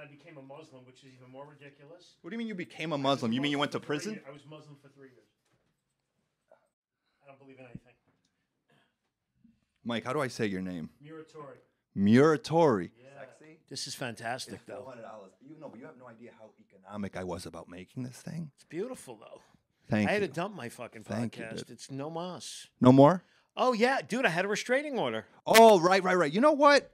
then I became a Muslim, which is even more ridiculous. What do you mean you became a Muslim? You mean you went to prison? I was Muslim for 3 years. I don't believe in anything. Mike, how do I say your name? Muratore. Muratore. Yeah. Sexy. This is fantastic, though. $400. But you have no idea how economic I was about making this thing. It's beautiful, though. Thank you. I had to dump my fucking Thank you, podcast. dude. It's no mas. No more? Oh, yeah. Dude, I had a restraining order. Oh, right. You know what?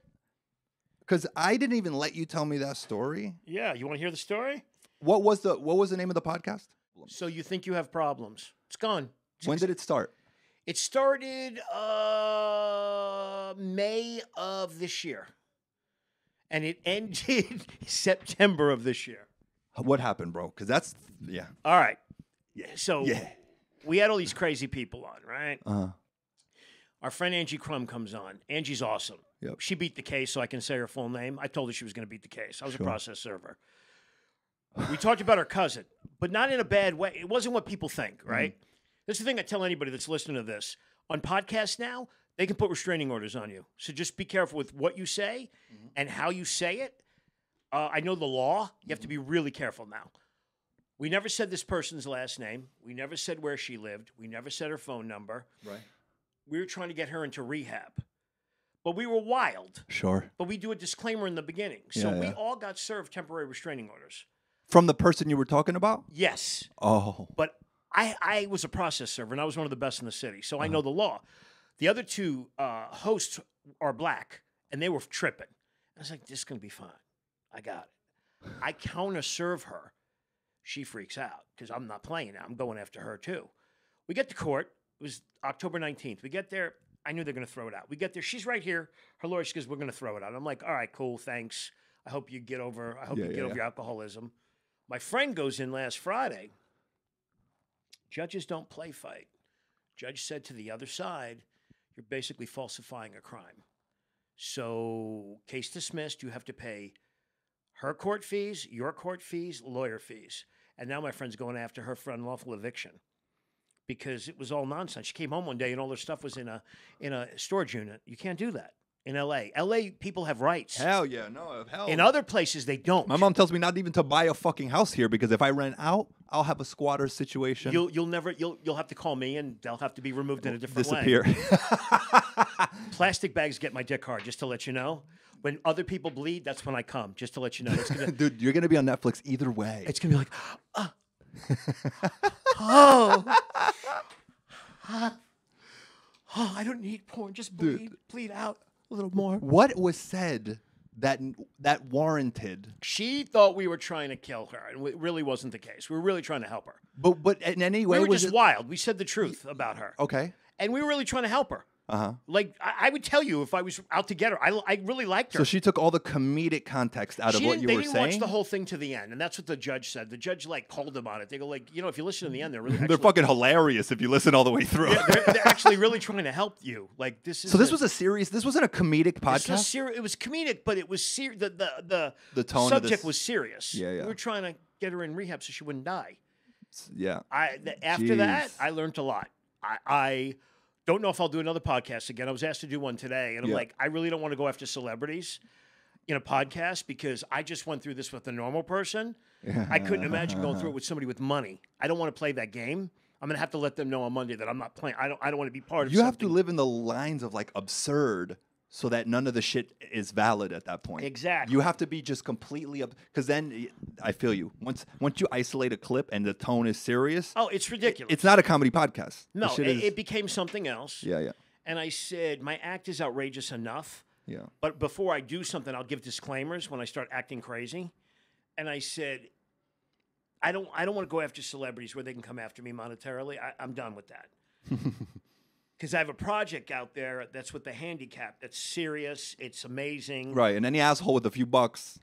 Because I didn't even let you tell me that story. Yeah. You want to hear the story? What was the name of the podcast? So you think you have problems. It's gone. When did it start? It started May of this year. And it ended September of this year. What happened, bro? Because that's, yeah. All right. Yeah. So we had all these crazy people on, right? Uh-huh. Our friend Angie Crum comes on. Angie's awesome. Yep. She beat the case, so I can say her full name. I told her she was going to beat the case. I was a process server. We talked about her cousin, but not in a bad way. It wasn't what people think, right? Mm-hmm. That's the thing I tell anybody that's listening to this. On podcasts now, they can put restraining orders on you. So just be careful with what you say and how you say it. I know the law. You have to be really careful now. We never said this person's last name. We never said where she lived. We never said her phone number. Right. We were trying to get her into rehab. But we were wild. Sure. But we do a disclaimer in the beginning. So we all got served temporary restraining orders. From the person you were talking about? Yes. Oh. But I was a process server, and I was one of the best in the city, so I know the law. The other two hosts are black, and they were tripping. I was like, this is going to be fine. I got it. I counter-serve her. She freaks out because I'm not playing now. I'm going after her, too. We get to court. It was October 19th. We get there. I knew they're going to throw it out. We get there. She's right here. Her lawyer, she goes, we're going to throw it out. I'm like, all right, cool, thanks. I hope you get over your alcoholism. My friend goes in last Friday. Judges don't play fight. Judge said to the other side, you're basically falsifying a crime. So case dismissed, you have to pay her court fees, your court fees, lawyer fees. And now my friend's going after her for unlawful eviction because it was all nonsense. She came home one day and all her stuff was in a storage unit. You can't do that in L.A. L.A. people have rights. Hell yeah, no, hell. In other places, they don't. My mom tells me not even to buy a fucking house here because if I rent out, I'll have a squatter situation. You'll have to call me and they'll have to be removed in a different disappear. way. Plastic bags get my dick hard, just to let you know. When other people bleed, that's when I come, just to let you know. It's gonna, dude, you're gonna be on Netflix either way. It's gonna be like, oh, I don't need porn. Just bleed out a little more. What was said that warranted? She thought we were trying to kill her, and it really wasn't the case. We were really trying to help her. But in any way, we were just wild. We said the truth about her. Okay. And we were really trying to help her. Like, I would tell you if I was out to get her. I really liked her. So she took all the comedic context out of what you were saying? They didn't watch the whole thing to the end, and that's what the judge said. The judge, called them on it. They go, if you listen to the end, they're really they're fucking hilarious if you listen all the way through. Yeah, they're actually really trying to help you. This is... So this was a serious... This wasn't a comedic podcast? It was comedic, but it was the tone subject was serious. Yeah. We were trying to get her in rehab so she wouldn't die. Yeah. After that, I learned a lot. I don't know if I'll do another podcast again. I was asked to do one today, and I'm like, I really don't want to go after celebrities in a podcast because I just went through this with a normal person. I couldn't imagine going through it with somebody with money. I don't want to play that game. I'm gonna have to let them know on Monday that I'm not playing. I don't want to be part of. You have to live in the lines of absurd, so that none of the shit is valid at that point. Exactly. You have to be just completely because then I feel you. Once you isolate a clip and the tone is serious. Oh, it's ridiculous. It's not a comedy podcast. No, it became something else. Yeah. And I said, my act is outrageous enough. Yeah. But before I do something, I'll give disclaimers when I start acting crazy. And I said, I don't want to go after celebrities where they can come after me monetarily. I'm done with that. Because I have a project out there that's with the handicap. That's serious. It's amazing. Right, and any asshole with a few bucks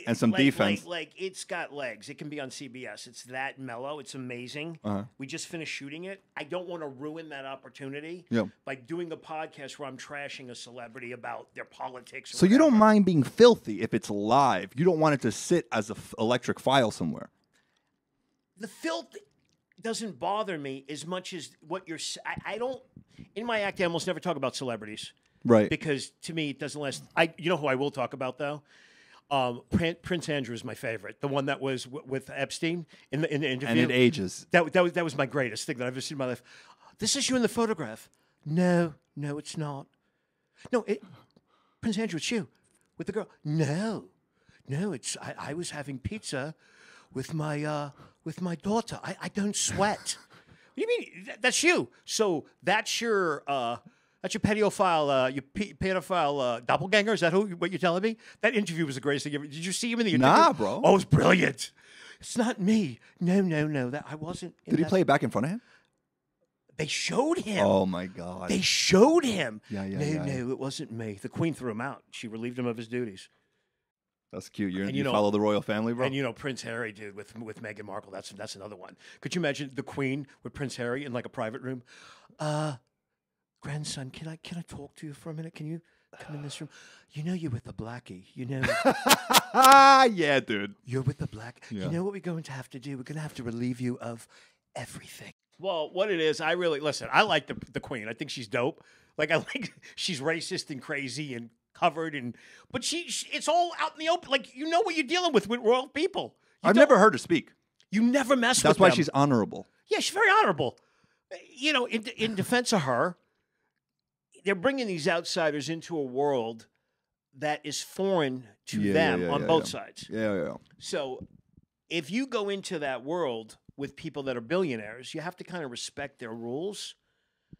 and some defense. It's got legs. It can be on CBS. It's that mellow. It's amazing. We just finished shooting it. I don't want to ruin that opportunity by doing a podcast where I'm trashing a celebrity about their politics. So you don't mind being filthy if it's live. You don't want it to sit as an electric file somewhere. The filth doesn't bother me as much as what you're... I don't... In my act, I almost never talk about celebrities. Right. Because to me, it doesn't last... You know who I will talk about, though? Prince Andrew is my favorite. The one that was with Epstein in the interview. And it ages. That was my greatest thing that I've ever seen in my life. This is you in the photograph. No, it's not. No, Prince Andrew, it's you with the girl. No, it's I was having pizza with my daughter. I don't sweat. What do you mean? That's you. So that's your pedophile doppelganger. Is that what you're telling me? That interview was the greatest thing ever. Did you see him in the interview? Nah, bro. Oh, it was brilliant. It's not me. No. That I wasn't. Did he play it back in front of him? They showed him. Oh my God. They showed him. Yeah. No, it wasn't me. The Queen threw him out. She relieved him of his duties. That's cute. You follow the royal family, bro? And Prince Harry, dude, with Meghan Markle. That's another one. Could you imagine the Queen with Prince Harry in like a private room? Grandson, can I talk to you for a minute? Can you come in this room? You're with the blackie. Yeah, dude. You're with the black. Yeah. You know what we're going to have to do? We're going to have to relieve you of everything. Well, what it is, I like the Queen. I think she's dope. Like, she's racist and crazy and covered, but it's all out in the open. Like, you know what you're dealing with royal people. I've never heard her speak. You never mess with them. That's why she's honorable. Yeah, she's very honorable. In defense of her, they're bringing these outsiders into a world that is foreign to them on both sides. Yeah. So if you go into that world with people that are billionaires, you have to kind of respect their rules.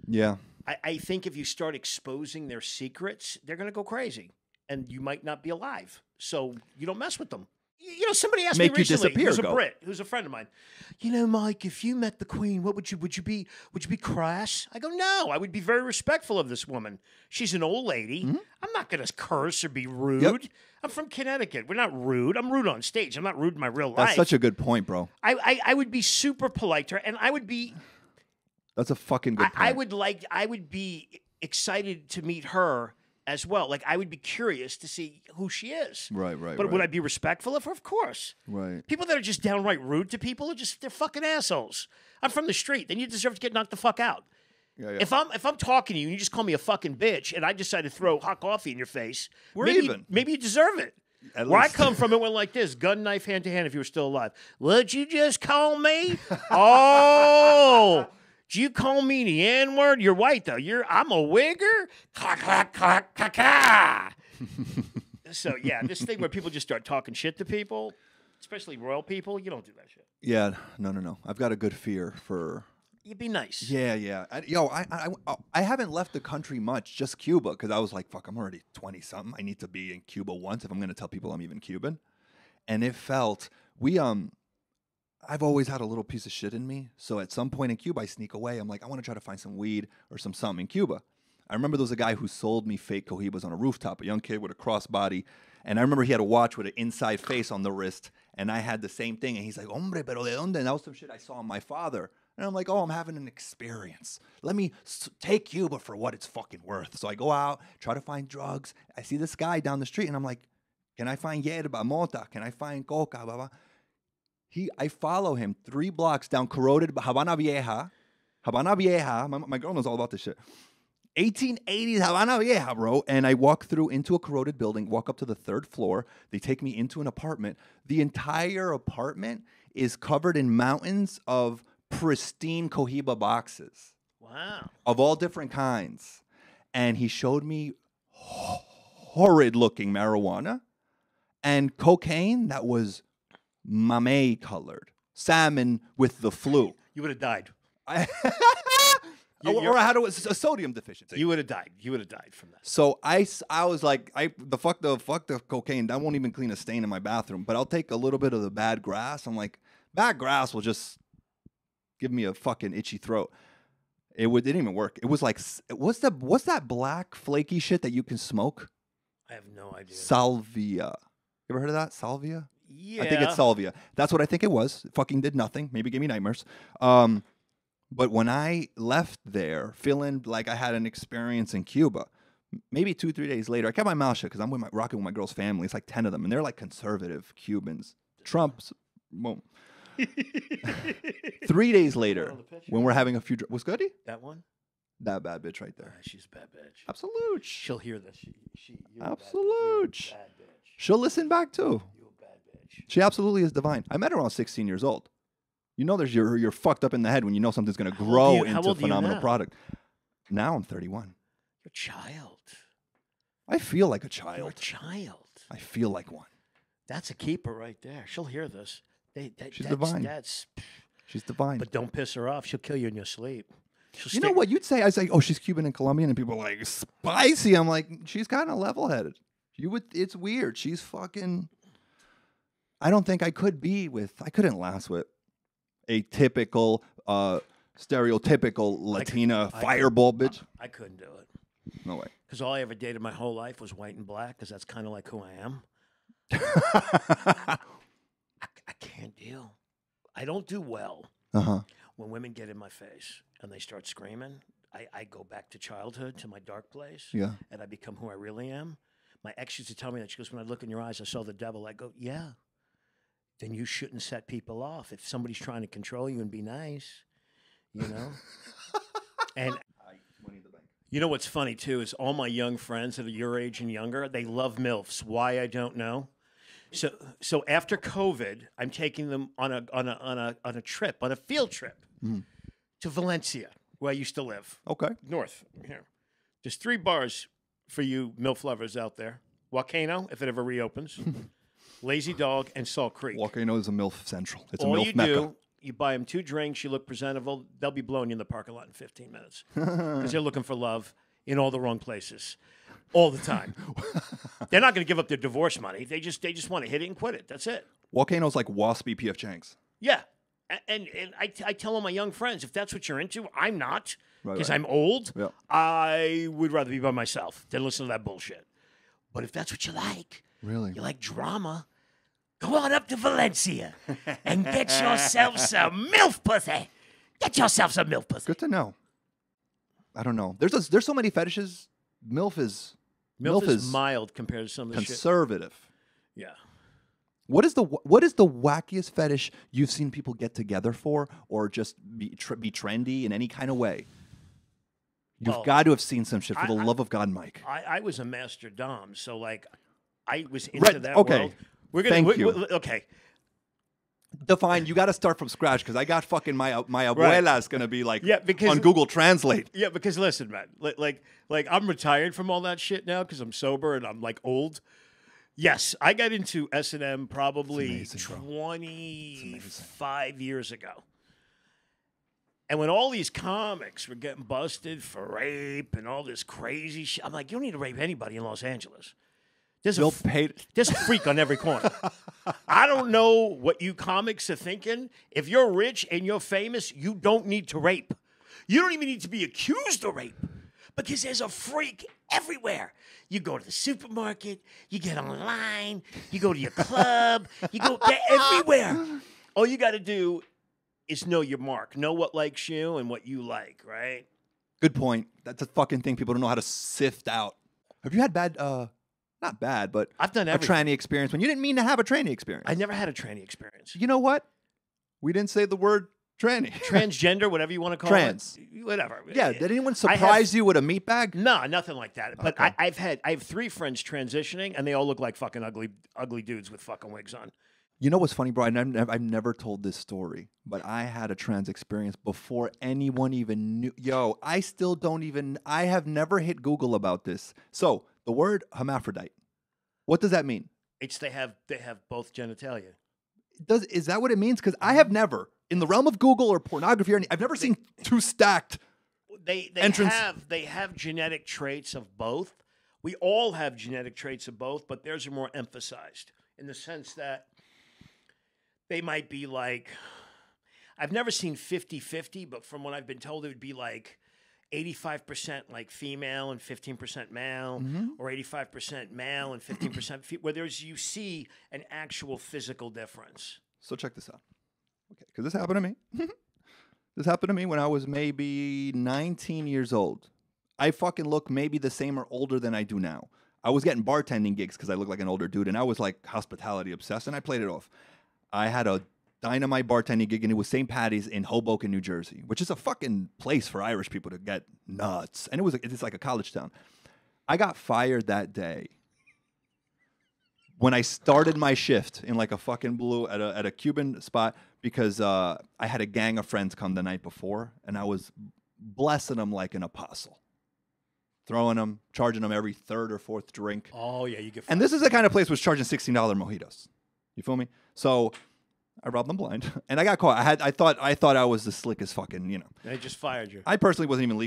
Yeah. I think if you start exposing their secrets, they're going to go crazy, and you might not be alive. So you don't mess with them. Somebody asked me recently, who's a Brit, who's a friend of mine. Mike, if you met the Queen, what would you be? Would you be crass? I go, no. I would be very respectful of this woman. She's an old lady. Mm-hmm. I'm not going to curse or be rude. Yep. I'm from Connecticut. We're not rude. I'm rude on stage. I'm not rude in my real life. That's such a good point, bro. I would be super polite to her, and I would be. That's a fucking good point. I would be excited to meet her as well. Like, I would be curious to see who she is. Right. But would I be respectful of her? Of course. Right. People that are just downright rude to people they're fucking assholes. I'm from the street. Then you deserve to get knocked the fuck out. Yeah. If I'm talking to you and you just call me a fucking bitch and I decide to throw hot coffee in your face, maybe you deserve it. Where I come from, it went like this: gun, knife, hand to hand. If you were still alive, would you just call me? Oh. Do you call me the N-word? You're white, though. I'm a wigger? Clack, clack, clack, clack, clack. So, yeah, this thing where people just start talking shit to people, especially royal people, you don't do that shit. Yeah, no. I've got a good fear for... You'd be nice. Yeah. I haven't left the country much, just Cuba, because I was like, fuck, I'm already 20-something. I need to be in Cuba once if I'm going to tell people I'm even Cuban. And it felt... I've always had a little piece of shit in me. So at some point in Cuba, I sneak away. I'm like, I want to try to find some weed or something in Cuba. I remember there was a guy who sold me fake cohibas on a rooftop, a young kid with a crossbody. And I remember he had a watch with an inside face on the wrist. And I had the same thing. And he's like, hombre, pero de dónde? And that was some shit I saw on my father. And I'm like, oh, I'm having an experience. Let me take Cuba for what it's fucking worth. So I go out, try to find drugs. I see this guy down the street. And I'm like, can I find yerba, mota? Can I find coca, blah, blah? I follow him 3 blocks down corroded Habana Vieja. My girl knows all about this shit. 1880s Habana Vieja, bro. And I walk through into a corroded building, walk up to the 3rd floor. They take me into an apartment. The entire apartment is covered in mountains of pristine Cohiba boxes. Wow. Of all different kinds. And he showed me horrid looking marijuana and cocaine that was mamey colored, salmon with the flu. You would have died. Or I had a sodium deficiency. You would have died. You would have died from that. So I was like, fuck the cocaine. That won't even clean a stain in my bathroom. But I'll take a little bit of the bad grass. I'm like, bad grass will just give me a fucking itchy throat. It didn't even work. It was like, what's that black flaky shit that you can smoke? I have no idea. Salvia. You ever heard of that? Salvia? Yeah. I think it's salvia. That's what I think it was. It fucking did nothing. Maybe gave me nightmares. But when I left there, feeling like I had an experience in Cuba, maybe 2-3 days later, I kept my mouth shut because I'm rocking with my girl's family. It's like 10 of them, and they're like conservative Cubans. Trump's, well, 3 days later, when we're having a few, what's good? That one? That bad bitch right there. She's a bad bitch. Absolute. She'll hear this. She Absolute. Bad bitch. She'll listen back too. You a bad bitch. She absolutely is divine. I met her around 16 years old. You know, you're fucked up in the head when you know something's going to grow into a phenomenal product. Now I'm 31. You're a child. I feel like a child. You're a child. I feel like one. That's a keeper right there. She'll hear this. She's divine. She's divine. But don't piss her off. She'll kill you in your sleep. You know what you'd say? I say, oh, she's Cuban and Colombian, and people are like, spicy. I'm like, she's kind of level-headed. It's weird. She's fucking. I don't think I couldn't last with a typical, stereotypical Latina fireball bitch. I couldn't do it. No way. Because all I ever dated my whole life was white and black, because that's kind of like who I am. I can't deal. I don't do well when women get in my face and they start screaming. I go back to childhood, to my dark place, and I become who I really am. My ex used to tell me that. She goes, when I look in your eyes, I saw the devil. I go, yeah. Then you shouldn't set people off. If somebody's trying to control you and be nice, you know? And you know what's funny, too, is all my young friends that are your age and younger, they love MILFs. Why, I don't know. So after COVID, I'm taking them on a trip, on a field trip to Valencia, where I used to live. Okay. North, here. There's 3 bars for you MILF lovers out there. Volcano, if it ever reopens. Lazy Dog, and Salt Creek. Volcano is a MILF central. It's all a MILF you mecca. do, you buy them 2 drinks, you look presentable, they'll be blowing you in the parking lot in 15 minutes. Because they're looking for love in all the wrong places. All the time. They're not going to give up their divorce money. They just want to hit it and quit it. That's it. Volcano's like waspy P.F. Chang's. Yeah. And I tell all my young friends, if that's what you're into, I'm not. Because I'm old. Yeah. I would rather be by myself than listen to that bullshit. But if that's what you like, you like drama, go on up to Valencia and get yourself some MILF pussy. Get yourself some MILF pussy. Good to know. I don't know. There's so many fetishes. MILF is mild compared to some of the conservative. Shit. Yeah. What is the wackiest fetish you've seen people get together for, or just be trendy in any kind of way? You've got to have seen some shit, for the love of God, Mike. I was a master dom, so like I was into that world. Thank you. Okay. Define. You got to start from scratch, because I got fucking my abuela's gonna be like on Google Translate. Yeah, because listen, man, like I'm retired from all that shit now because I'm sober and I'm like old. Yes, I got into S&M probably 25 years ago. And when all these comics were getting busted for rape and all this crazy shit, I'm like, you don't need to rape anybody in Los Angeles. There's a freak on every corner. I don't know what you comics are thinking. If you're rich and you're famous, you don't need to rape. You don't even need to be accused of rape, because there's a freak everywhere. You go to the supermarket, you get online, you go to your club, they're everywhere. All you got to do is know your mark, know what likes you and what you like, right? Good point. That's a fucking thing people don't know how to sift out. Have you had bad... Not bad, but I've done everything. A tranny experience when you didn't mean to have a tranny experience? I never had a tranny experience. You know what? We didn't say the word tranny. Transgender, whatever you want to call it. Whatever. Yeah, did anyone surprise you with a meat bag? No, nothing like that. But okay. I have 3 friends transitioning, and they all look like fucking ugly dudes with fucking wigs on. You know what's funny, bro? I've never told this story, but I had a trans experience before anyone even knew. Yo, I have never hit Google about this. So, the word hermaphrodite, what does that mean? It's they have both genitalia. Is that what it means? Because I have never, in the realm of Google or pornography, I've never seen 2 stacked entrance. They have genetic traits of both. We all have genetic traits of both, but theirs are more emphasized in the sense that they might be like, I've never seen 50-50, but from what I've been told, it would be like 85% like female and 15% male, or 85% male and 15% female, where you see an actual physical difference. So check this out. Okay, because this happened to me. This happened to me when I was maybe 19 years old. I fucking look maybe the same or older than I do now. I was getting bartending gigs because I look like an older dude, and I was like hospitality obsessed, and I played it off. I had a dynamite bartending gig, and it was St. Patty's in Hoboken, New Jersey, which is a fucking place for Irish people to get nuts. And it's like a college town. I got fired that day when I started my shift in like a fucking blue at a Cuban spot because I had a gang of friends come the night before, and I was blessing them like an apostle, throwing them, charging them every third or fourth drink. Oh yeah, you get. And this is the kind of place was charging $16 mojitos. You feel me? So I robbed them blind, and I got caught. I thought I was the slickest fucking, you know. They just fired you. I personally wasn't even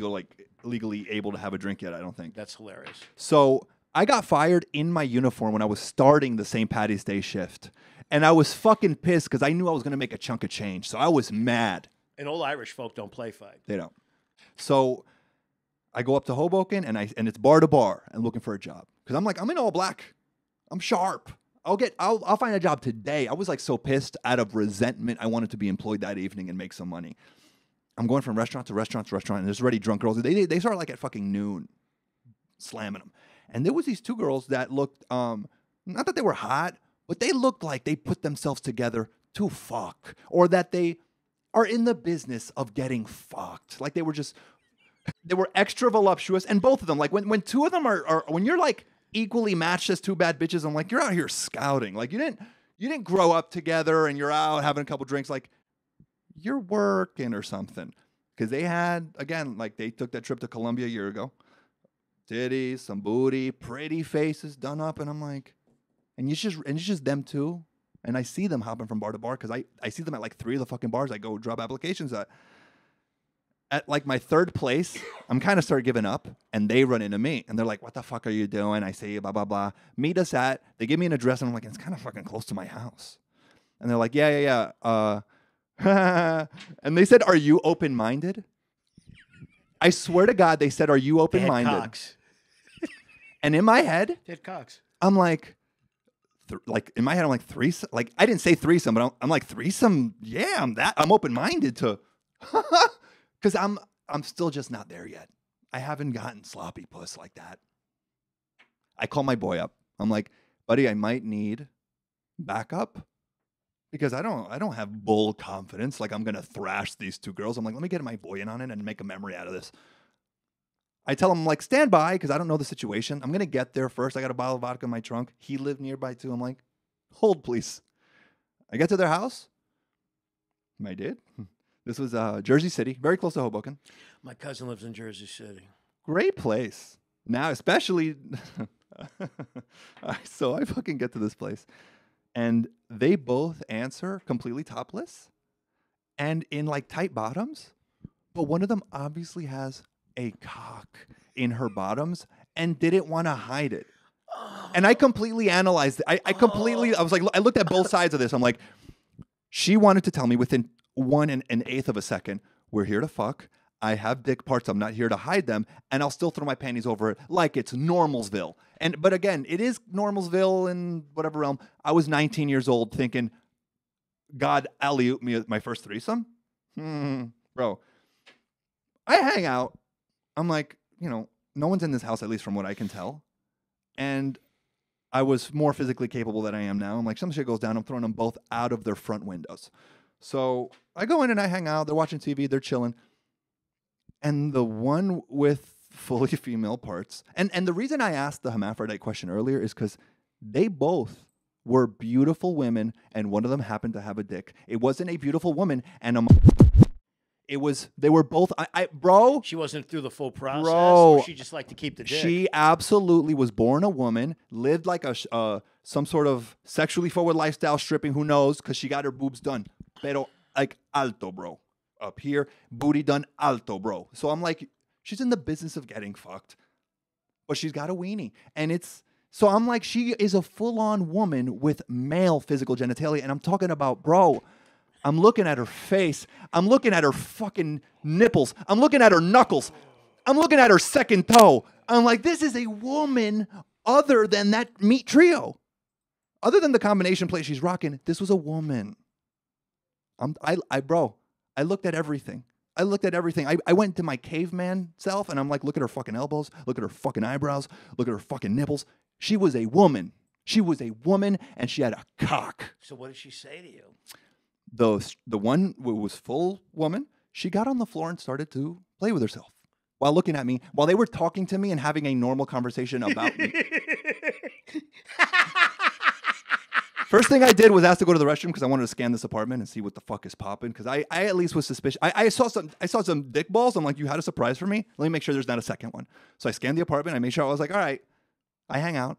legally able to have a drink yet. I don't think. That's hilarious. So I got fired in my uniform when I was starting the St. Patty's Day shift. And I was fucking pissed because I knew I was going to make a chunk of change. So I was mad. And old Irish folk don't play fight. They don't. So I go up to Hoboken, and it's bar to bar and looking for a job. Because I'm like, I'm in all black. I'm sharp. I'll find a job today. I was like so pissed out of resentment. I wanted to be employed that evening and make some money. I'm going from restaurant to restaurant to restaurant, and there's already drunk girls. They start like at fucking noon, slamming them. And there was these two girls that looked, not that they were hot, but they looked like they put themselves together to fuck, or that they are in the business of getting fucked. Like they were extra voluptuous, and both of them, like when two of them are when you're like equally matched as two bad bitches, I'm like, you're out here scouting. Like you didn't grow up together and you're out having a couple drinks. Like you're working or something. Because they had, again, like they took that trip to Colombia a year ago. Titties, some booty, pretty faces done up, and I'm like, and it's just them two, and I see them hopping from bar to bar because I see them at like 3 of the fucking bars I go drop applications at. At like my third place, I'm kind of start giving up, and they run into me, and they're like, "What the fuck are you doing?" I say, "Blah blah blah." Meet us at. They give me an address, and I'm like, "It's kind of fucking close to my house," and they're like, "Yeah." And they said, "Are you open-minded?" I swear to God, they said, "Are you open-minded?" And in my head, I'm like, in my head, I'm like threesome. Like I didn't say threesome, but I'm like threesome. Yeah, I'm open-minded to, because I'm still just not there yet. I haven't gotten sloppy puss like that. I call my boy up. I'm like, buddy, I might need backup. Because I don't have bull confidence. Like I'm gonna thrash these two girls. I'm like, let me get my boy in on it and make a memory out of this. I tell him, like, stand by because I don't know the situation. I'm gonna get there first. I got a bottle of vodka in my trunk. He lived nearby too. I'm like, hold please. I get to their house. I did. This was Jersey City, very close to Hoboken. My cousin lives in Jersey City. Great place. Now, especially, so I fucking get to this place. And they both answer completely topless and in like tight bottoms. But one of them obviously has a cock in her bottoms and didn't want to hide it. And I completely analyzed it. I was like, I looked at both sides of this. I'm like, she wanted to tell me within 1/8 of a second, we're here to fuck. I have dick parts. I'm not here to hide them. And I'll still throw my panties over it like it's Normalsville. But again, it is Normalsville in whatever realm. I was 19 years old thinking, God alley-oop me my first threesome? Bro. I hang out. I'm like, no one's in this house, at least from what I can tell. And I was more physically capable than I am now. I'm like, some shit goes down. I'm throwing them both out of their front windows. So I go in and I hang out. They're watching TV. They're chilling. And the one with fully female parts, and the reason I asked the hermaphrodite question earlier is because they both were beautiful women, and one of them happened to have a dick. It wasn't a beautiful woman, and they were both, bro. She wasn't through the full process, bro, or she just liked to keep the dick? She absolutely was born a woman, lived like some sort of sexually forward lifestyle, stripping, who knows, because she got her boobs done. Pero, like, alto, bro. Up here, booty done alto, bro. So I'm like, she's in the business of getting fucked, but she's got a weenie. And so I'm like, she is a full-on woman with male physical genitalia. And I'm talking about, bro, I'm looking at her face. I'm looking at her fucking nipples. I'm looking at her knuckles. I'm looking at her second toe. I'm like, this is a woman other than that meat trio. Other than the combination plate she's rocking, this was a woman. Bro, I looked at everything. I went to my caveman self, and I'm like, look at her fucking elbows. Look at her fucking eyebrows. Look at her fucking nipples. She was a woman. And she had a cock. So what did she say to you? The one who was full woman, she got on the floor and started to play with herself while looking at me, while they were talking to me and having a normal conversation about me. First thing I did was ask to go to the restroom because I wanted to scan this apartment and see what the fuck is popping. Because I at least was suspicious. I saw some dick balls. I'm like, you had a surprise for me. Let me make sure there's not a second one. So I scanned the apartment. I made sure I was like, all right. I hang out,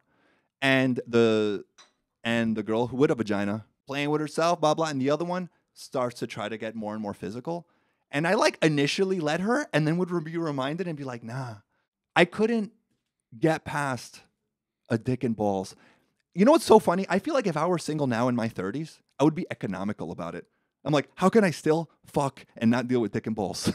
and the girl who with a vagina playing with herself, blah blah, and the other one starts to try to get more and more physical. And I like initially let her, and then would be reminded and be like, nah, I couldn't get past a dick and balls. You know what's so funny? I feel like if I were single now in my 30s, I would be economical about it. I'm like, how can I still fuck and not deal with dick and balls?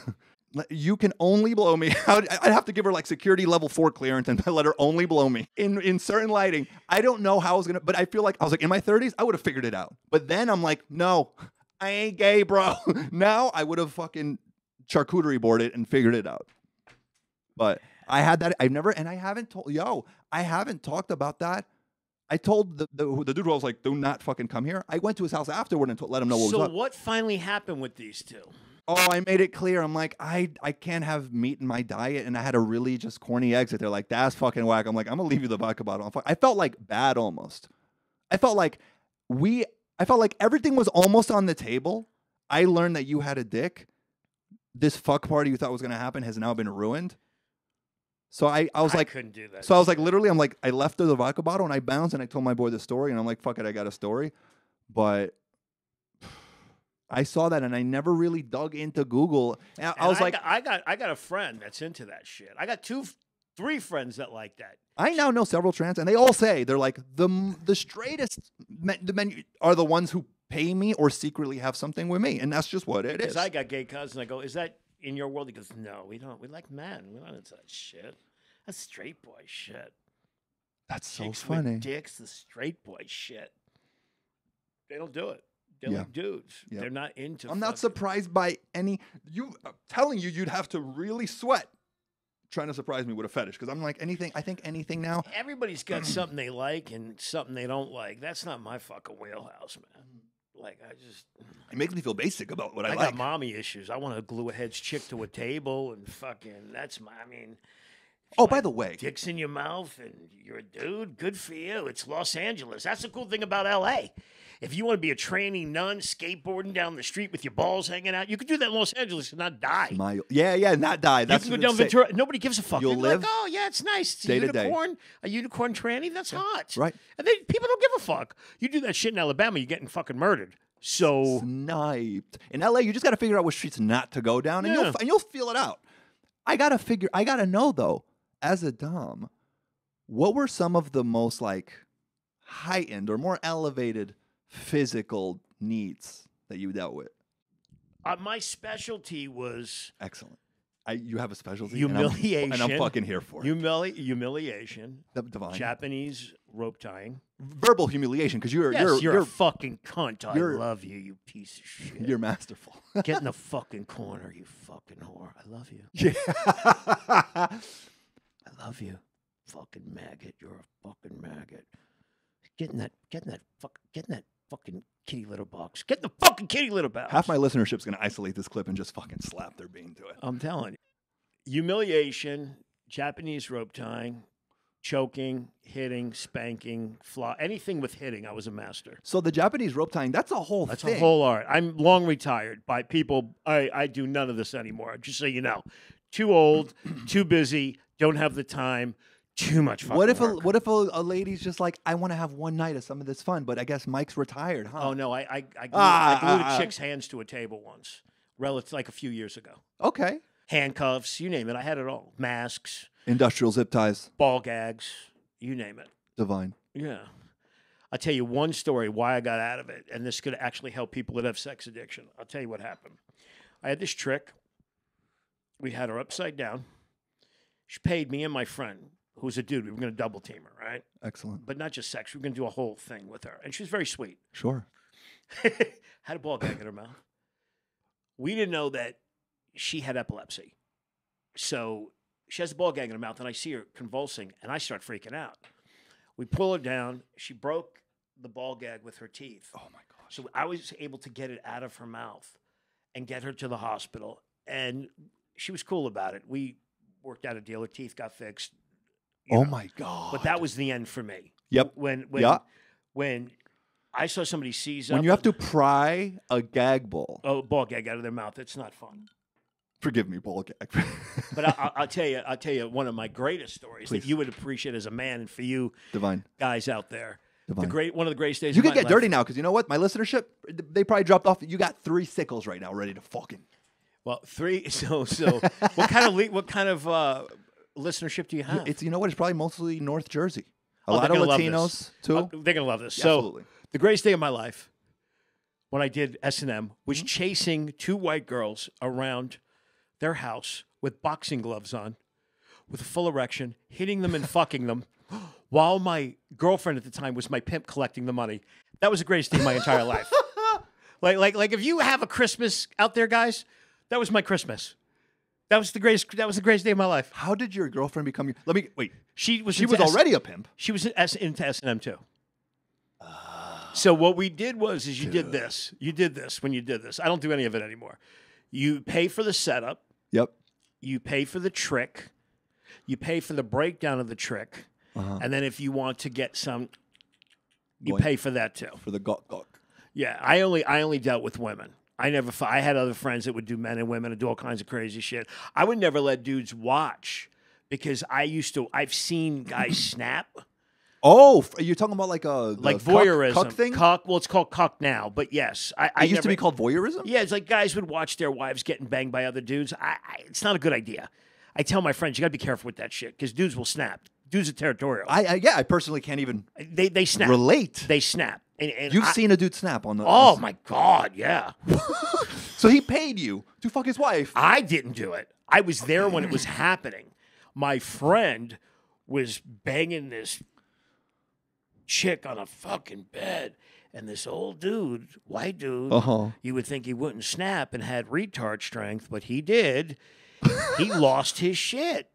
You can only blow me. I'd have to give her like security level 4 clearance and let her only blow me in certain lighting. I don't know how I was gonna, but I feel like I was like in my 30s, I would have figured it out. But then I'm like, no, I ain't gay, bro. Now I would have fucking charcuterie boarded and figured it out. But I had that. I've never, and I haven't told, I haven't talked about that. I told the dude who I was like, do not fucking come here. I went to his house afterward and let him know what was up. So what finally happened with these two? Oh, I made it clear. I'm like, I can't have meat in my diet. And I had a really just corny exit. They're like, that's fucking whack. I'm like, I'm going to leave you the vodka bottle. I felt like bad almost. I felt like everything was almost on the table. I learned that you had a dick. This fuck party you thought was going to happen has now been ruined. So I was like, couldn't do that. So I was like, literally, I'm like, I left the vodka bottle and I bounced and I told my boy the story. And I'm like, fuck it, I got a story. But I saw that and I never really dug into Google. And I was like, I got a friend that's into that shit. I got 3 friends that like that. I now know several trans, and they all say they're like the straightest men are the ones who pay me or secretly have something with me, and that's just what it is. Because I got gay cousins. I go, is that in your world? He goes, no, we don't. We like men. We don't into that shit. That's straight boy shit. That's so Chicks funny. with dicks, the straight boy shit. They don't do it. They're like dudes. Yeah. They're not into. I'm not surprised by any. I'm telling you, you'd have to really sweat trying to surprise me with a fetish because I'm like anything. I think anything now. Everybody's got something they like and something they don't like. That's not my fucking wheelhouse, man. Like it makes me feel basic about what I like. I got mommy issues. I want to glue a head's chick to a table and fucking. That's my. I mean. Oh, by the way, dicks in your mouth and you're a dude. Good for you. It's Los Angeles. That's the cool thing about L.A. If you want to be a trainee nun skateboarding down the street with your balls hanging out, you could do that in Los Angeles and not die. Yeah, not die. That's you can go down Ventura. Nobody gives a fuck. You'll live. Like, oh yeah, it's nice. It's a unicorn tranny. That's hot. Right. And then people don't give a fuck. You do that shit in Alabama, you're getting fucking murdered. So sniped. In LA, you just got to figure out which streets not to go down, and you'll feel it out. I gotta know though, as a dom, what were some of the most like heightened or more elevated physical needs that you dealt with? My specialty was excellent. You have a specialty? Humiliation. And I'm fucking here for it. Humiliation. Divine. Japanese rope tying. Verbal humiliation, because you're a fucking cunt. I love you, you piece of shit. You're masterful. Get in the fucking corner, you fucking whore. I love you. Yeah. I love you. Fucking maggot. You're a fucking maggot. Get in that fucking kitty litter box. Get in the fucking kitty litter box. Half my listenership's gonna isolate this clip and just fucking slap their bean to it. I'm telling you. Humiliation, Japanese rope tying, choking, hitting, spanking, anything with hitting, I was a master. So the Japanese rope tying, that's a whole thing. That's a whole art. I'm long retired by people. I do none of this anymore, just so you know. Too old, too busy, don't have the time. Too much fucking work. What if a lady's just like, I want to have one night of some of this fun, but I guess Mike's retired, huh? Oh no, I glued a chick's hands to a table once, like a few years ago. Okay. Handcuffs, you name it. I had it all. Masks, industrial zip ties, ball gags, you name it. Divine. Yeah. I'll tell you one story why I got out of it, and this could actually help people that have sex addiction. I'll tell you what happened. I had this trick. We had her upside down. She paid me and my friend, who's a dude. We were going to double team her, right? Excellent. But not just sex. We were going to do a whole thing with her. And she was very sweet. Sure. Had a ball gag in her mouth. We didn't know that she had epilepsy. So she has a ball gag in her mouth, and I see her convulsing, and I start freaking out. We pull her down. She broke the ball gag with her teeth. Oh, my gosh. So I was able to get it out of her mouth and get her to the hospital. And she was cool about it. We worked out a deal. Her teeth got fixed. Oh my God. But that was the end for me. Yep. When I saw somebody seize When up you have to pry a gag ball. a ball gag out of their mouth, it's not fun. Forgive me, ball gag. But I'll tell you one of my greatest stories Please. that you would appreciate as a man, and for you Divine. guys out there, Divine. one of the greatest days. You of can my get life. dirty now because you know what? My listenership, they probably dropped off. You got 3 sickles right now ready to fucking. Well, 3. So what kind of listenership do you have? It's you know what? It's probably mostly North Jersey. A Oh, lot they're of gonna love Latinos this. too. They're gonna love this. Yeah, So absolutely. the greatest day of my life, when I did S&M, was chasing 2 white girls around their house with boxing gloves on, with a full erection, hitting them and fucking them, while my girlfriend at the time was my pimp collecting the money. That was the greatest day of my entire life. Like if you have a Christmas out there, guys, that was my Christmas. That was the greatest day of my life. How did your girlfriend become your? Let me wait. She was already a pimp. She was into S&M too. So what we did was you did this. You did this when you did this. I don't do any of it anymore. You pay for the setup. Yep. You pay for the trick. You pay for the breakdown of the trick. And then if you want to get some, you pay for that too. For the gawk. Yeah, I only dealt with women. I had other friends that would do men and women and do all kinds of crazy shit. I would never let dudes watch because I've seen guys snap. Oh, you're talking about like voyeurism. cuck thing? Well, it's called cuck now, but yes. It used to be called voyeurism? Yeah, it's like guys would watch their wives getting banged by other dudes. It's not a good idea. I tell my friends, you got to be careful with that shit because dudes will snap. Dudes are territorial. I personally can't even they snap. relate. They snap. And You've seen a dude snap on the... Oh, my God, yeah. So he paid you to fuck his wife. I didn't do it. I was there when it was happening. My friend was banging this chick on a fucking bed, and this old dude, white dude, you would think he wouldn't snap and had retard strength, but he did. He lost his shit.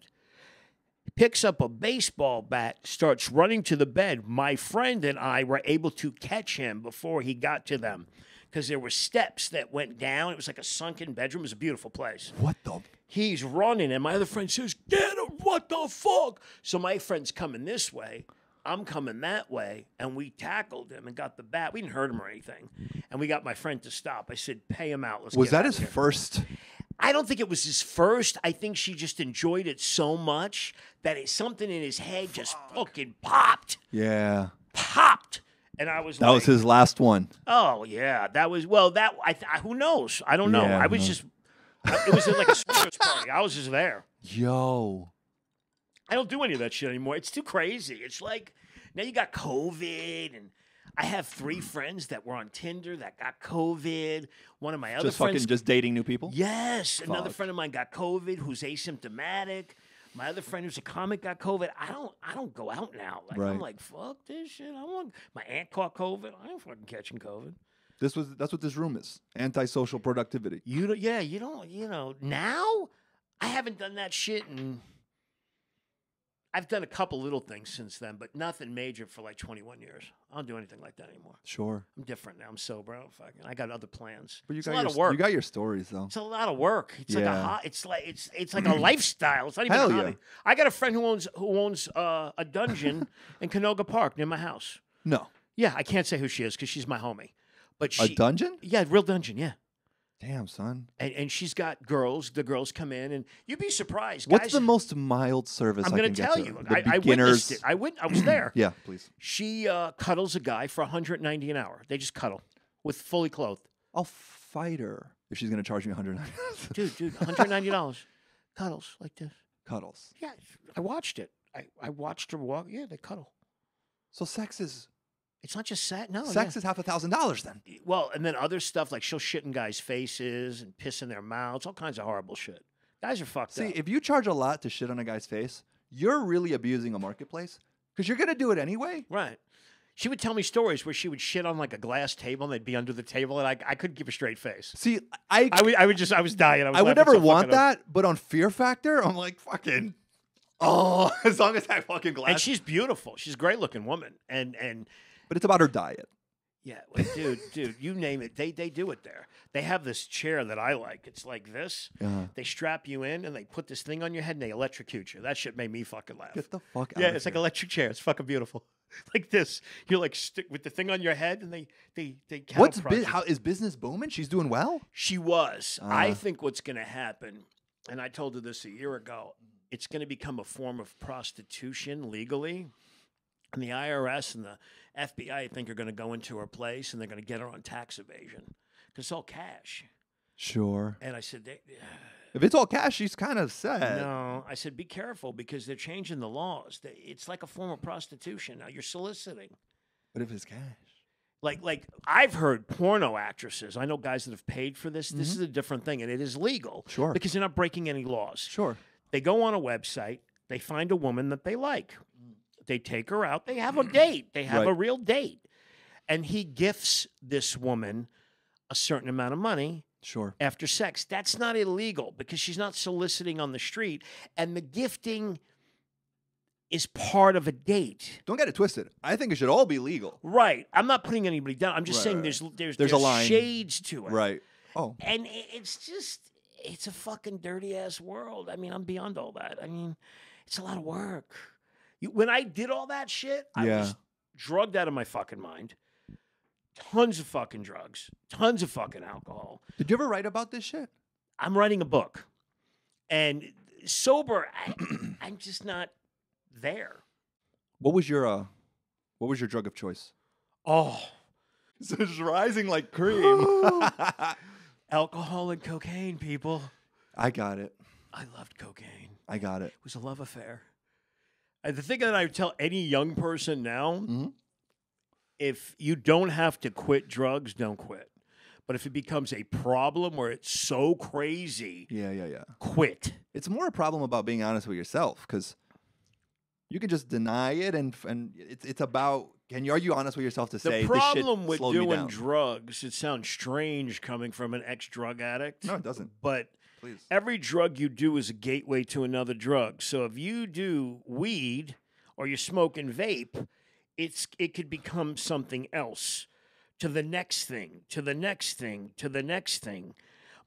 Picks up a baseball bat, starts running to the bed. My friend and I were able to catch him before he got to them because there were steps that went down. It was like a sunken bedroom. It was a beautiful place. What the... He's running, and my other friend says, "Get him, what the fuck?" So my friend's coming this way. I'm coming that way, and we tackled him and got the bat. We didn't hurt him or anything. And we got my friend to stop. I said, "Pay him out. Let's Was get that out his of here." first... I don't think it was his first. I think she just enjoyed it so much that something in his head just fucking popped. Yeah. Popped. And I was That was his last one. Oh, yeah. That was, who knows? I don't know. Yeah, I was just, it was like a swingers party. I was just there. Yo. I don't do any of that shit anymore. It's too crazy. It's like, now you got COVID, and I have 3 friends that were on Tinder that got COVID. One of my other friends... just dating new people? Yes. Another friend of mine got COVID who's asymptomatic. My other friend who's a comic got COVID. I don't go out now. Like, I'm like, fuck this shit. My aunt caught COVID. I ain't fucking catching COVID. That's what this room is. Antisocial productivity. You don't, now I haven't done that shit and I've done a couple little things since then, but nothing major for like 21 years. I don't do anything like that anymore. Sure. I'm different now. I'm sober. I got other plans. But it's a lot of work. You got your stories though. It's a lot of work. It's like it's like a lifestyle. It's not even Hell a hobby. yeah. I got a friend who owns a dungeon in Canoga Park near my house. No. Yeah, I can't say who she is because she's my homie. But A dungeon? Yeah, real dungeon. Yeah. Damn, son. And she's got girls. The girls come in, and you'd be surprised. What's guys, the most mild service I'm going to to tell you. The I beginners. witnessed it. I was there. Yeah, please. She cuddles a guy for $190 an hour. They just cuddle with fully clothed. I'll fight her if she's going to charge me $190. Dude, $190. Cuddles like this. Cuddles. Yeah, I watched it. I watched her walk. Yeah, they cuddle. So sex is... It's not just sex. No, sex is $1,000 then. Well, and then other stuff like she'll shit in guys' faces and piss in their mouths, all kinds of horrible shit. Guys are fucked up. See, if you charge a lot to shit on a guy's face, you're really abusing a marketplace because you're going to do it anyway. Right. She would tell me stories where she would shit on like a glass table and they'd be under the table and I couldn't give a straight face. See, I was dying. I would never want that, but on Fear Factor, I'm like, fucking, as long as that fucking glass. And she's beautiful. She's a great looking woman. And But it's about her diet. Yeah, like, dude, you name it, they do it there. They have this chair that I like. It's like this. They strap you in and they put this thing on your head and they electrocute you. That shit made me fucking laugh. Get the fuck out Yeah, of it's like here. electric chair. It's fucking beautiful. Like this, you're like stick with the thing on your head, and they What's cattle prod you. how is business booming? She's doing well. She was. I think what's going to happen, and I told her this a year ago. It's going to become a form of prostitution legally, and the IRS and the FBI, I think, are going to go into her place and they're going to get her on tax evasion because it's all cash. Sure. And I said, If it's all cash, she's kind of set. no. I said, be careful because they're changing the laws. It's like a form of prostitution. Now you're soliciting. But if it's cash, Like I've heard porno actresses. I know guys that have paid for this. This is a different thing, and it is legal. Sure. Because they're not breaking any laws. sure. They go on a website. They find a woman that they like. They take her out. They have a date. They have Right. a real date. And he gifts this woman a certain amount of money Sure. after sex. That's not illegal because she's not soliciting on the street. And the gifting is part of a date. Don't get it twisted. I think it should all be legal. Right. I'm not putting anybody down. I'm just Right, saying right. there's a line. shades to it. Right. Oh. And it's a fucking dirty ass world. I mean, I'm beyond all that. I mean, it's a lot of work. When I did all that shit, I Yeah. was drugged out of my fucking mind. Tons of fucking drugs, tons of fucking alcohol. Did you ever write about this shit? I'm writing a book. And sober, I'm just not there. What was your drug of choice? Oh, It's rising like cream. alcohol and cocaine, people. I got it. I loved cocaine. I got it. It was a love affair. And the thing that I would tell any young person now, Mhm. if you don't have to quit drugs, don't quit. But if it becomes a problem where it's so crazy, Yeah. quit. It's more a problem about being honest with yourself because you can just deny it, and it's about are you honest with yourself to say The this problem shit with slowed me doing down? drugs, it sounds strange coming from an ex-drug addict. No, it doesn't. But Please. every drug you do is a gateway to another drug. So if you do weed or you're smoking vape, it could become something else. To the next thing, to the next thing, to the next thing.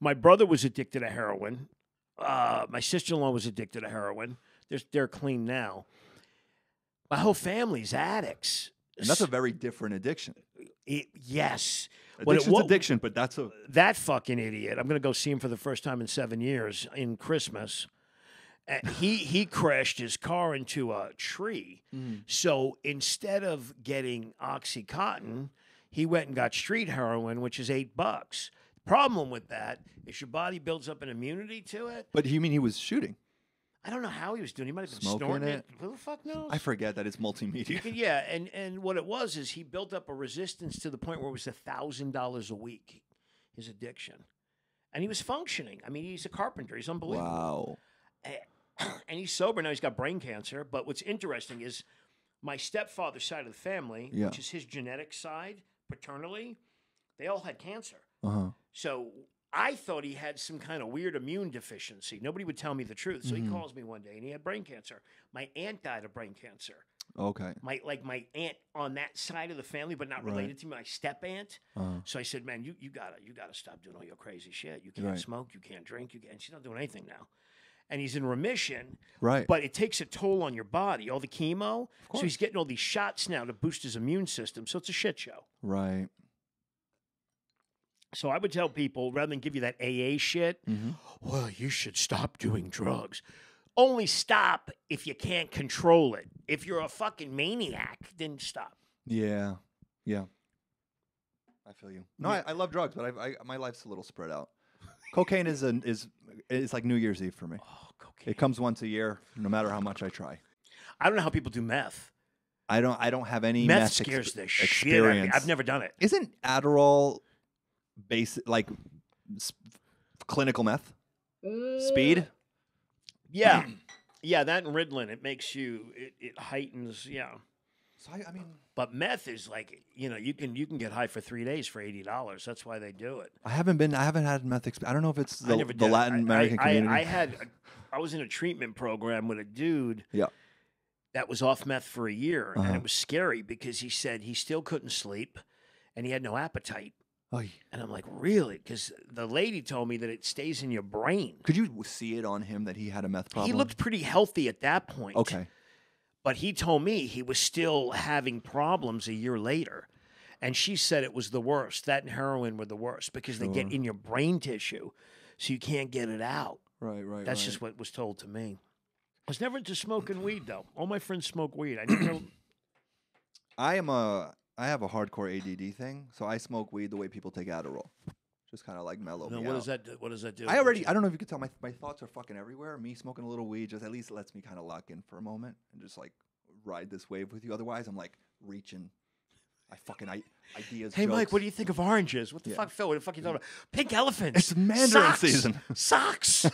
My brother was addicted to heroin. My sister-in-law was addicted to heroin. They're clean now. My whole family's addicts. And that's a very different addiction. Yes. Addiction's addiction, but that's a That fucking idiot. I'm going to go see him for the first time in 7 years in Christmas. He crashed his car into a tree. So instead of getting Oxycontin, he went and got street heroin, which is $8. Problem with that is your body builds up an immunity to it. But you mean he was shooting? I don't know how he was doing. He might have been Smoking snorting it? Who the fuck knows? I forget that it's multimedia. Yeah, and what it was is he built up a resistance to the point where it was $1,000 a week, his addiction. And he was functioning. I mean, he's a carpenter. He's unbelievable. Wow. And he's sober now. He's got brain cancer. But what's interesting is my stepfather's side of the family, Yeah. which is his genetic side, paternally, they all had cancer. Uh-huh. So I thought he had some kind of weird immune deficiency. Nobody would tell me the truth. So he calls me one day and he had brain cancer. My aunt died of brain cancer. Okay. My aunt on that side of the family, but not related to me, my step aunt. So I said, man, you gotta stop doing all your crazy shit. You can't Right. smoke, you can't drink, and she's not doing anything now. And he's in remission, Right. but it takes a toll on your body, all the chemo. So course. he's getting all these shots now to boost his immune system. So it's a shit show. Right. So I would tell people, rather than give you that AA shit, well, you should stop doing drugs. Only stop if you can't control it. If you're a fucking maniac, then stop. Yeah. Yeah. I feel you. No, I love drugs, but my life's a little spread out. Cocaine is like New Year's Eve for me. Oh, cocaine. It comes once a year, no matter how much I try. I don't know how people do meth. I don't have any Meth meth scares the shit out of experience. me. I've never done it. Isn't Adderall basic like clinical meth? Speed? Yeah. Yeah, that and Ritalin, it makes you, it heightens, yeah. So I mean, But meth is like, you can get high for 3 days for $80. That's why they do it. I haven't had meth experience. I don't know if it's I never the did it. Latin American community. I was in a treatment program with a dude Yeah. that was off meth for a year, and it was scary because he said he still couldn't sleep, and he had no appetite. Oy. And I'm like, really? Because the lady told me that it stays in your brain. Could you see it on him that he had a meth problem? He looked pretty healthy at that point. Okay. But he told me he was still having problems a year later. And she said it was the worst. That and heroin were the worst because they get in your brain tissue, so you can't get it out. Right. That's just what was told to me. I was never into smoking weed, though. All my friends smoke weed. I never. I have a hardcore ADD thing, so I smoke weed the way people take Adderall. Just kind of like mellow me what out. does that do? What does that do? I don't know if you could tell, my thoughts are fucking everywhere. Me smoking a little weed just at least lets me kind of lock in for a moment and just like ride this wave with you. Otherwise, I'm like reaching. Ideas. Hey, jokes. Mike, what do you think of oranges? What the fuck, Phil? What the fuck you talking about? Pink elephants. It's Mandarin Socks. season. Socks.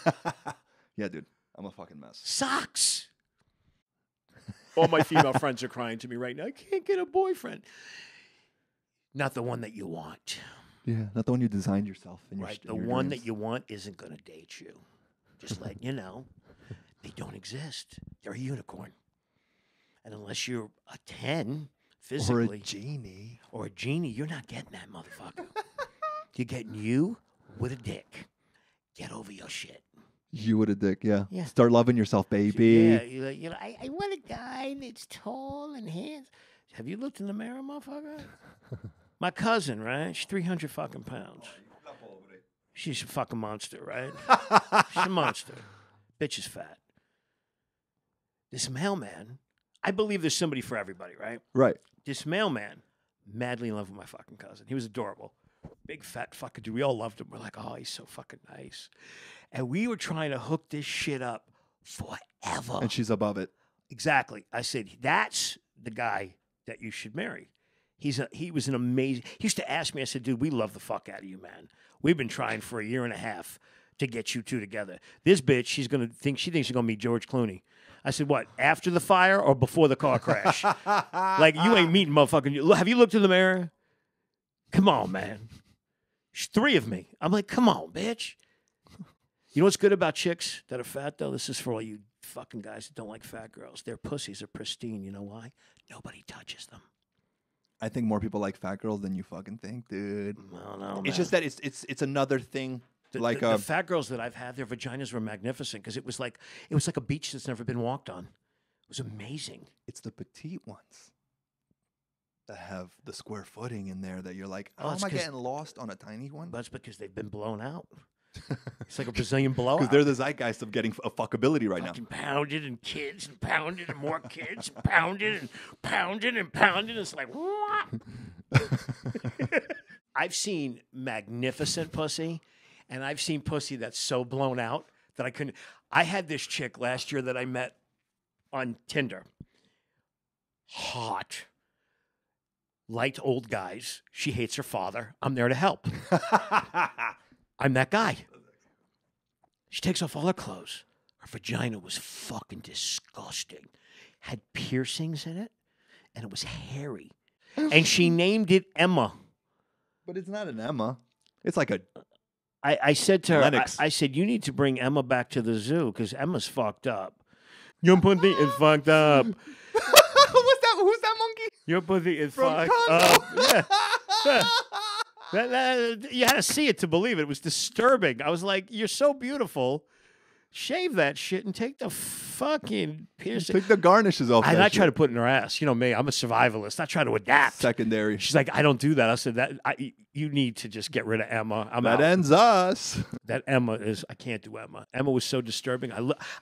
Yeah, dude. I'm a fucking mess. Socks. All my female friends are crying to me right now. I can't get a boyfriend. Not the one that you want. Yeah, not the one you designed yourself. Right. The one that you want isn't going to date you. Just letting you know. They don't exist. They're a unicorn. And unless you're a 10 physically. Or a genie, you're not getting that motherfucker. You're getting you with a dick. Get over your shit. You with a dick, yeah. Yeah. Start loving yourself, baby. Yeah, you're like, I want a guy that's tall and handsome. Have you looked in the mirror, motherfucker? My cousin, right? She's 300 fucking pounds. She's a fucking monster, right? She's a monster. Bitch is fat. This mailman, I believe there's somebody for everybody, right? Right. This mailman, madly in love with my fucking cousin. He was adorable. Big fat fucking dude. We all loved him. We're like, oh, he's so fucking nice. And we were trying to hook this shit up forever. And she's above it. Exactly. I said, that's the guy that you should marry. He was an amazing. He used to ask me, I said, dude, we love the fuck out of you, man. We've been trying for a year and a half to get you two together. This bitch, she thinks she's gonna meet George Clooney. I said, what, after the fire or before the car crash? Like, you ain't meeting motherfucking. Have you looked in the mirror? Come on, man. There's 3 of me. I'm like, come on, bitch. You know what's good about chicks that are fat, though? This is for all you fucking guys that don't like fat girls. Their pussies are pristine. You know why? Nobody touches them. I think more people like fat girls than you fucking think, dude. Well, no, it's just that it's another thing. The fat girls that I've had, their vaginas were magnificent because it was like a beach that's never been walked on. It was amazing. It's the petite ones that have the square footing in there that you're like, Oh, how it's am I getting lost on a tiny one? That's because they've been blown out. It's like a Brazilian blowout. Because they're the zeitgeist of getting a fuckability right now. Pounded and kids and pounded and more kids and pounded and pounded and pounded. It's like, I've seen magnificent pussy, and I've seen pussy that's so blown out that I couldn't. I had this chick last year that I met on Tinder. Hot. Liked old guys. She hates her father. I'm there to help. I'm that guy. She takes off all her clothes. Her vagina was fucking disgusting. Had piercings in it, and it was hairy. And she named it Emma. But it's not an Emma. It's like a... I said to her, Lennox. I said, you need to bring Emma back to the zoo because Emma's fucked up. Your pussy is fucked up. Who's that monkey? Your pussy is From fucked Congo. up. Yeah. You had to see it to believe it. It was disturbing. I was like, you're so beautiful. Shave that shit and take the fucking piercing. Take the garnishes off. And that I try shit. to put in her ass. You know me, I'm a survivalist. I try to adapt. Secondary. She's like, I don't do that. I said, you need to just get rid of Emma. I'm That out. ends us. That Emma is, I can't do Emma. Emma was so disturbing.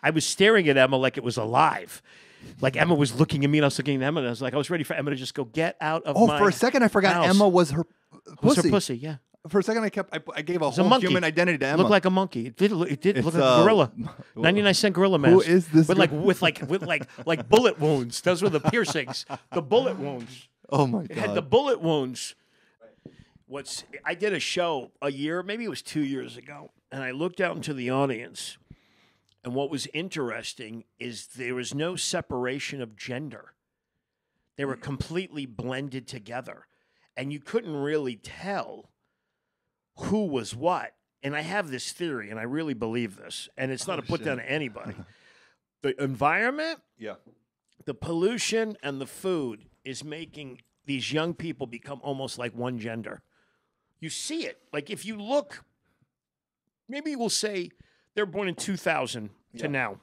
I was staring at Emma like it was alive. Like Emma was looking at me and I was looking at Emma and I was like, I was ready for Emma to just go, get out of my for a second I forgot house. Emma was her pussy. Was her pussy, yeah. For a second I gave a a whole monkey. human identity to Emma. Looked like a monkey. It did look like It's, a gorilla. 99-cent gorilla mask. Who is this With girl? like bullet wounds. Those were the piercings. The bullet wounds. Oh my It had the god. bullet wounds. I did a show a year, maybe it was 2 years ago, and I looked out into the audience, and what was interesting is there was no separation of gender. They were completely blended together, and you couldn't really tell who was what. And I have this theory, and I really believe this, and it's not a put down to anybody. The environment, Yeah. the pollution, and the food is making these young people become almost like one gender. You see it. Like if you look, maybe we'll say they're born in 2000 to now.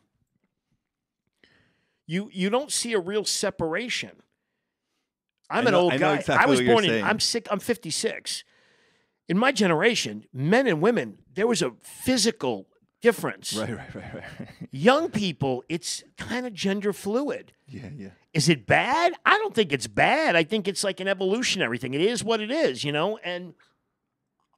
You don't see a real separation. I'm an old guy. Exactly I was what you're born in. saying. I'm 56. In my generation, men and women, there was a physical difference. Right. Young people, it's kind of gender fluid. Yeah. Is it bad? I don't think it's bad. I think it's like an evolutionary thing. It is what it is, you know? And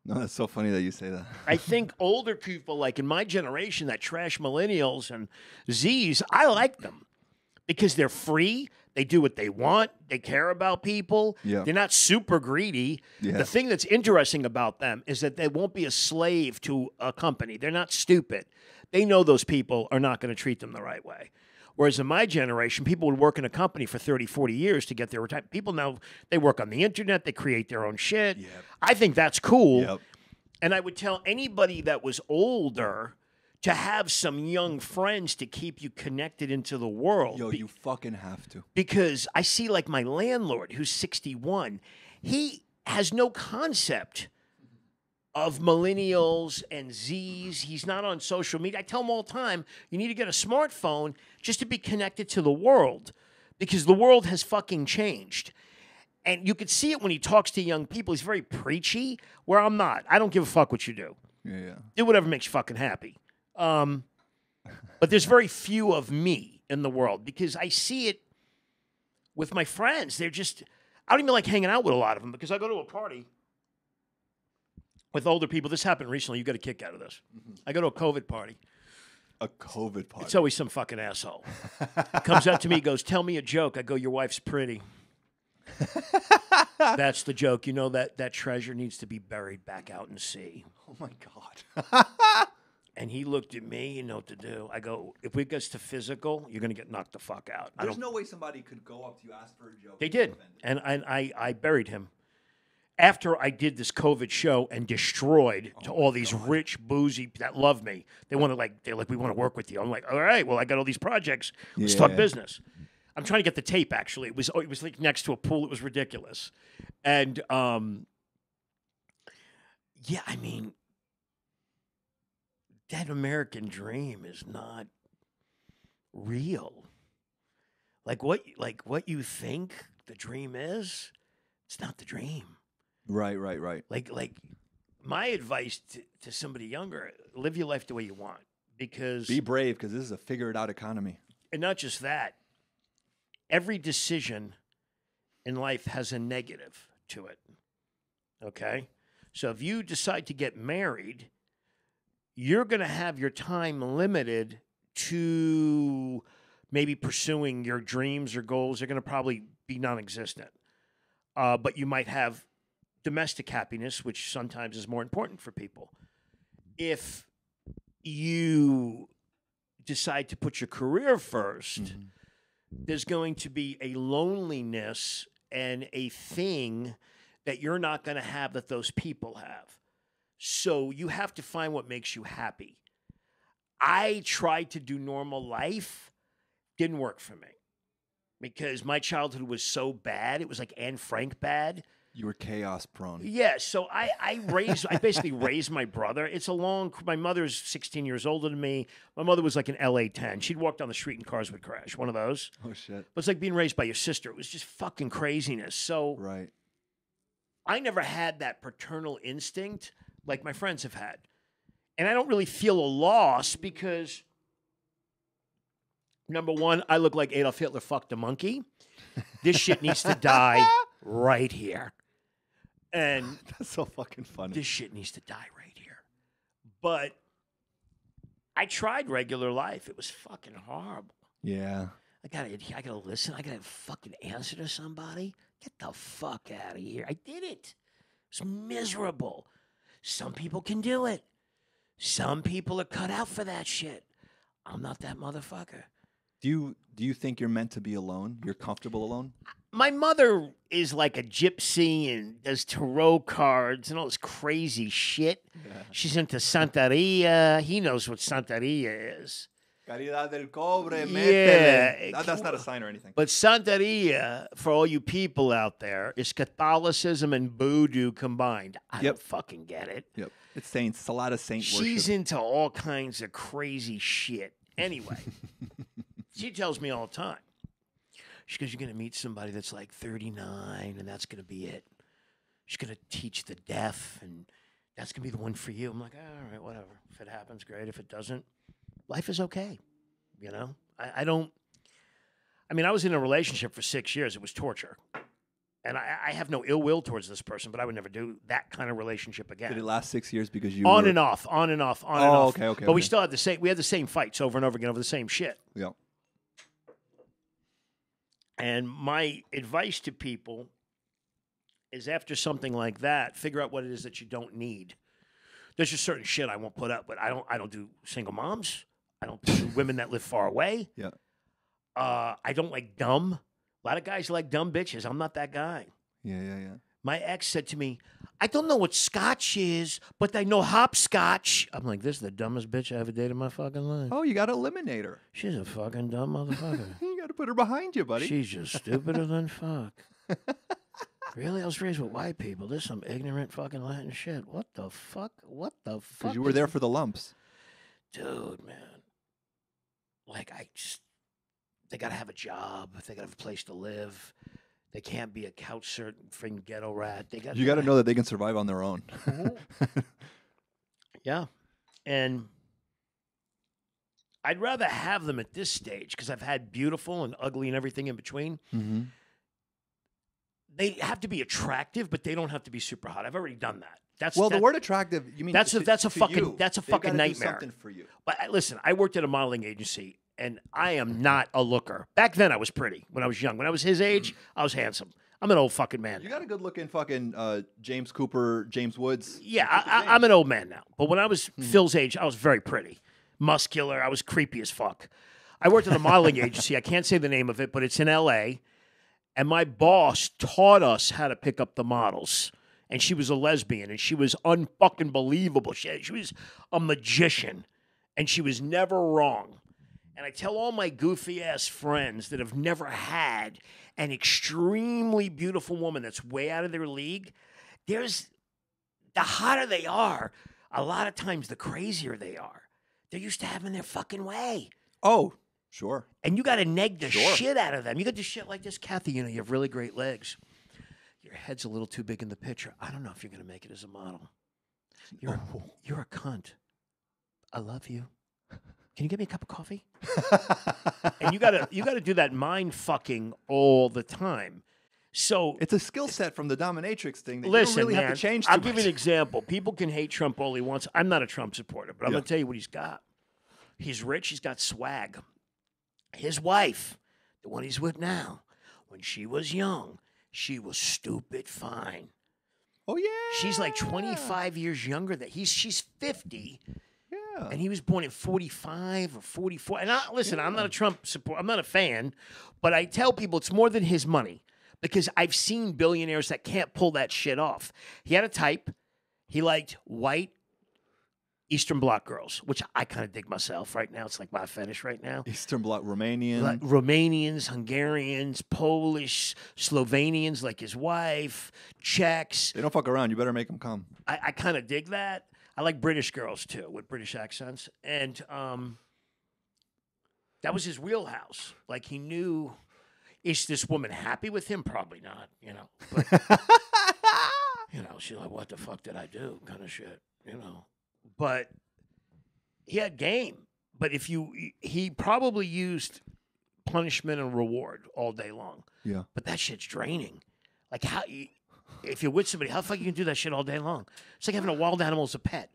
No, that's so funny that you say that. I think older people, like in my generation, that trash millennials and Zs, I like them because they're free. They do what they want. They care about people. Yeah. They're not super greedy. Yeah. The thing that's interesting about them is that they won't be a slave to a company. They're not stupid. They know those people are not going to treat them the right way. Whereas in my generation, people would work in a company for 30, 40 years to get their retirement. People now, they work on the internet. They create their own shit. Yep. I think that's cool. Yep. And I would tell anybody that was older to have some young friends to keep you connected into the world. Yo, you fucking have to. Because I see like my landlord who's 61, he has no concept of millennials and Zs. He's not on social media. I tell him all the time, you need to get a smartphone just to be connected to the world because the world has fucking changed. And you could see it when he talks to young people. He's very preachy, where I'm not. I don't give a fuck what you do. Yeah. Do whatever makes you fucking happy. But there's very few of me in the world because I see it with my friends. They're just, I don't even like hanging out with a lot of them because I go to a party with older people. This happened recently. You got a kick out of this. I go to a COVID party. A COVID party. It's always some fucking asshole. Comes up to me, goes, tell me a joke. I go, your wife's pretty. That's the joke. You know that treasure needs to be buried back out in the sea. Oh, my God. And he looked at me, you know what to do. I go, if it gets to physical, you're going to get knocked the fuck out. There's no way somebody could go up to you, ask for a joke. They did. And I buried him. After I did this COVID show and destroyed to all these rich, boozy that love me, they're like, we want to work with you. I'm like, all right, well, I got all these projects. Let's talk business. I'm trying to get the tape. Actually, it was like next to a pool. It was ridiculous, and yeah, I mean, that American dream is not real. Like what you think the dream is, it's not the dream. Right. Like my advice to somebody younger: live your life the way you want, because Be brave, because this is a figure-it-out economy. and not just that. Every decision in life has a negative to it. Okay? So if you decide to get married, you're going to have your time limited to maybe pursuing your dreams or goals. They're going to probably be non-existent. But you might have domestic happiness, which sometimes is more important for people. If you decide to put your career first, there's going to be a loneliness and a thing that you're not going to have that those people have. So you have to find what makes you happy. I tried to do normal life, didn't work for me because my childhood was so bad. It was like Anne Frank bad. You were chaos prone. Yeah, so I basically raised my brother. My mother's 16 years older than me. My mother was like an LA 10. She'd walk down the street and cars would crash, one of those. Oh, shit. But it's like being raised by your sister. It was just fucking craziness. So Right. I never had that paternal instinct like my friends have had. And I don't really feel a loss because, number one, I look like Adolf Hitler fucked a monkey. This shit needs to die right here. And That's so fucking funny. this shit needs to die right here. But I tried regular life. It was fucking horrible. Yeah. I gotta listen. I gotta fucking answer to somebody. Get the fuck out of here. I did it. It's miserable. Some people can do it. Some people are cut out for that shit. I'm not that motherfucker. Do you think you're meant to be alone? You're comfortable alone? My mother is like a gypsy and does tarot cards and all this crazy shit. Yeah. She's into Santeria. He knows what Santeria is. Caridad del cobre, Yeah, métele. That's not a sign or anything. But Santeria, for all you people out there, is Catholicism and voodoo combined. I don't fucking get it. Yep. It's saints. It's a lot of saint She's worship. into all kinds of crazy shit. Anyway, she tells me all the time. She goes, you're going to meet somebody that's like 39, and that's going to be it. She's going to teach the deaf, and that's going to be the one for you. I'm like, all right, whatever. If it happens, great. If it doesn't, life is okay. You know? I don't... I mean, I was in a relationship for 6 years. It was torture. And I have no ill will towards this person, but I would never do that kind of relationship again. Did it last 6 years because you on were... and off, on and off, on and off. Okay. But we still had the same fights over and over again over the same shit. Yeah. And my advice to people is after something like that, figure out what it is that you don't need. There's just certain shit I won't put up, but I don't do single moms. I don't do women that live far away. Yeah. I don't like dumb. A lot of guys like dumb bitches. I'm not that guy. Yeah. My ex said to me, I don't know what scotch is, but I know hopscotch. I'm like, this is the dumbest bitch I ever dated in my fucking life. Oh, you got to eliminate her. She's a fucking dumb motherfucker. You got to put her behind you, buddy. She's just stupider than fuck. Really? I was raised with white people. This is some ignorant fucking Latin shit. What the fuck? What the fuck? Because you were there for the lumps. Dude, man. Like, they got to have a job. They got to have a place to live. They can't be a couch surfing ghetto rat. You got to know that they can survive on their own. Yeah. And I'd rather have them at this stage because I've had beautiful and ugly and everything in between. Mm-hmm. They have to be attractive, but they don't have to be super hot. I've already done that. The word attractive, you mean that's a fucking nightmare. Do something for you. But listen, I worked at a modeling agency, and I am not a looker. Back then, I was pretty when I was young. When I was his age, I was handsome. I'm an old fucking man. You got a good looking fucking James Cooper, James Woods. Yeah, I'm an old man now. But when I was Phil's age, I was very pretty, muscular. I was creepy as fuck. I worked at a modeling agency. I can't say the name of it, but it's in L.A., and my boss taught us how to pick up the models. And she was a lesbian, and she was unfucking believable. She was a magician, and she was never wrong. And I tell all my goofy-ass friends that have never had an extremely beautiful woman that's way out of their league, the hotter they are, a lot of times the crazier they are. They're used to having their fucking way. Oh, sure. And you got to neg the shit out of them. You got to shit like this, Kathy, you have really great legs. Your head's a little too big in the picture. I don't know if you're going to make it as a model. You're a cunt. I love you. Can you get me a cup of coffee? And you gotta do that mind fucking all the time. So it's a skill set from the dominatrix thing that you listen, don't really man, have to change too I'll much. give you an example. People can hate Trump all he wants. I'm not a Trump supporter, but I'm going to tell you what he's got. He's rich. He's got swag. His wife, the one he's with now, when she was young, she was stupid fine. Oh, yeah. She's like 25 years younger than she's 50. Yeah. And he was born at 45 or 44. And listen, I'm not a Trump supporter. I'm not a fan. But I tell people it's more than his money. Because I've seen billionaires that can't pull that shit off. He had a type. He liked white Eastern Bloc girls, which I kind of dig myself right now. It's like my fetish right now. Eastern Bloc, Romanian. Like Romanians, Hungarians, Polish, Slovenians like his wife, Czechs. They don't fuck around. You better make them come. I kind of dig that. I like British girls, too, with British accents. And that was his wheelhouse. Like, he knew, is this woman happy with him? Probably not, But, she's like, what the fuck did I do? Kind of shit, But he had game. But he probably used punishment and reward all day long. Yeah. But that shit's draining. Like, if you're with somebody, how the fuck you can do that shit all day long? It's like having a wild animal as a pet.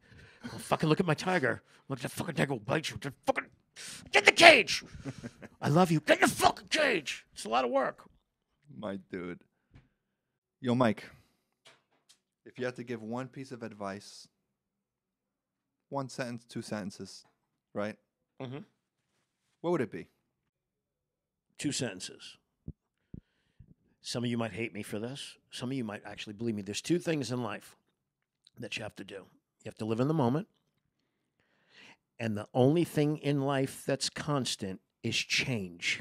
Well, fucking look at my tiger. Look at that fucking tiger will bite you. Just fucking get in the cage. I love you. Get in the fucking cage. It's a lot of work. My dude. Yo, Mike, if you had to give one piece of advice, one sentence, 2 sentences, right? Mm-hmm. What would it be? 2 sentences. Some of you might hate me for this. Some of you might actually believe me. There's 2 things in life that you have to do. You have to live in the moment, And the only thing in life that's constant is change.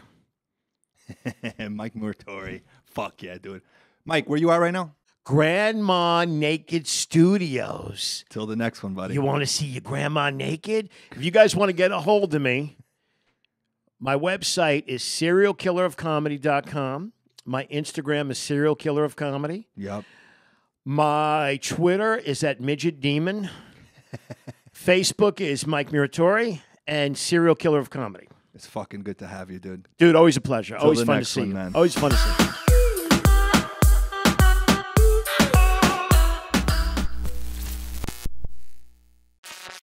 Mike Muratore. Fuck yeah, dude. Mike, where you at right now? Grandma Naked Studios. Till the next one, buddy. You want to see your grandma naked? If you guys want to get a hold of me, my website is serialkillerofcomedy.com. My Instagram is serialkillerofcomedy. Yep. My Twitter is at Midget Demon. Facebook is Mike Muratore and Serial Killer of Comedy. It's fucking good to have you, dude. Dude, always a pleasure. Till Always the fun to next see one, you. man. Always fun to see you.